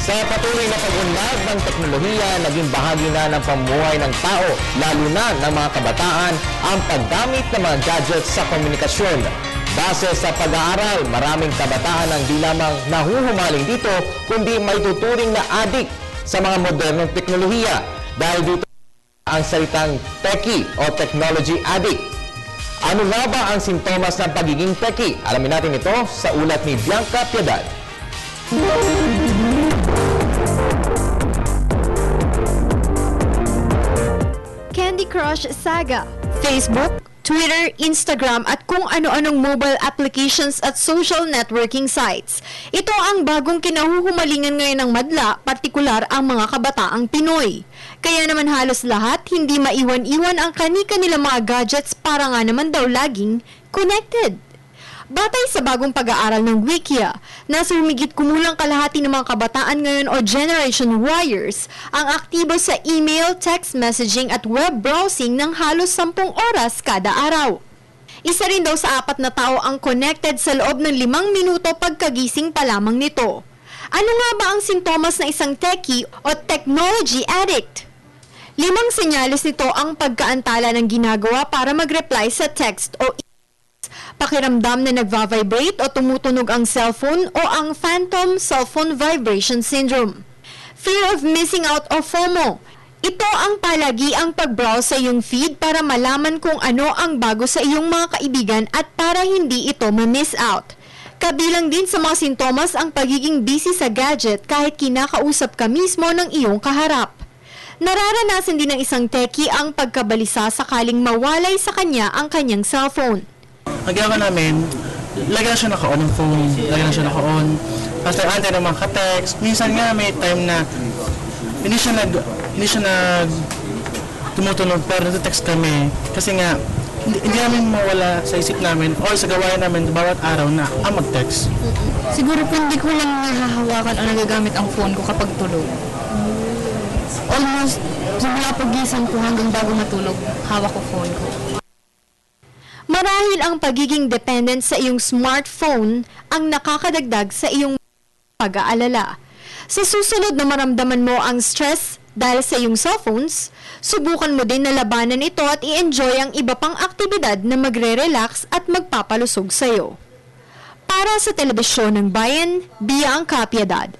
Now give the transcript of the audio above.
Sa patuloy na pag-unlad ng teknolohiya, naging bahagi na ng pamumuhay ng tao, lalo na ng mga kabataan, ang paggamit ng mga gadgets sa komunikasyon. Base sa pag-aaral, maraming kabataan ang di lamang nahuhumaling dito, kundi may tuturing na adik sa mga modernong teknolohiya. Dahil dito ang salitang techie o technology addict. Ano nga ba ang sintomas ng pagiging techie? Alamin natin ito sa ulat ni Bianca Piedad. Candy Crush saga, Facebook, Twitter, Instagram at kung ano-anong mobile applications at social networking sites. Ito ang bagong kinahuhumalingan ngayon ng madla, partikular ang mga kabataang Pinoy. Kaya naman halos lahat hindi maiwan-iwan ang kani-kanilang mga gadgets para nga naman daw laging connected. Batay sa bagong pag-aaral ng Wikia, nasa humigit kumulang kalahati ng mga kabataan ngayon o Generation Yers ang aktibo sa email, text messaging at web browsing ng halos 10 oras kada araw. Isa rin daw sa 4 na tao ang connected sa loob ng 5 minuto pagkagising pa lamang nito. Ano nga ba ang sintomas ng isang techie o technology addict? 5 senyales nito ang pagkaantala ng ginagawa para mag-reply sa text o pakiramdam na nagva-vibrate o tumutunog ang cellphone o ang phantom cellphone vibration syndrome. Fear of missing out o FOMO. Ito ang palagiang pag-browse sa iyong feed para malaman kung ano ang bago sa iyong mga kaibigan at para hindi ito ma-miss out. Kabilang din sa mga sintomas ang pagiging busy sa gadget kahit kinakausap ka mismo ng iyong kaharap. Nararanasan din ng isang techie ang pagkabalisa sakaling mawalay sa kanya ang kanyang cellphone. Ang ginagawa namin, lagi na siya naka-on ng phone, lagi na siya naka-on. Basta antay naman ka-text. Minsan nga may time na hindi siya tumutunog pero nag-text kami. Kasi nga, hindi namin mawala sa isip namin o sa gawain namin bawat araw na mag-text. Siguro po hindi ko lang nahahawakan o nagagamit ang phone ko kapag tulog. Almost, simula pag-gising ko hanggang bago matulog, hawak ko phone ko. Marahil ang pagiging dependent sa iyong smartphone ang nakakadagdag sa iyong pag-aalala. Sa susunod na maramdaman mo ang stress dahil sa iyong cellphones, subukan mo din na labanan ito at i-enjoy ang iba pang aktibidad na magre-relax at magpapalusog sa iyo. Para sa Telebisyon ng Bayan, Bianca Piedad.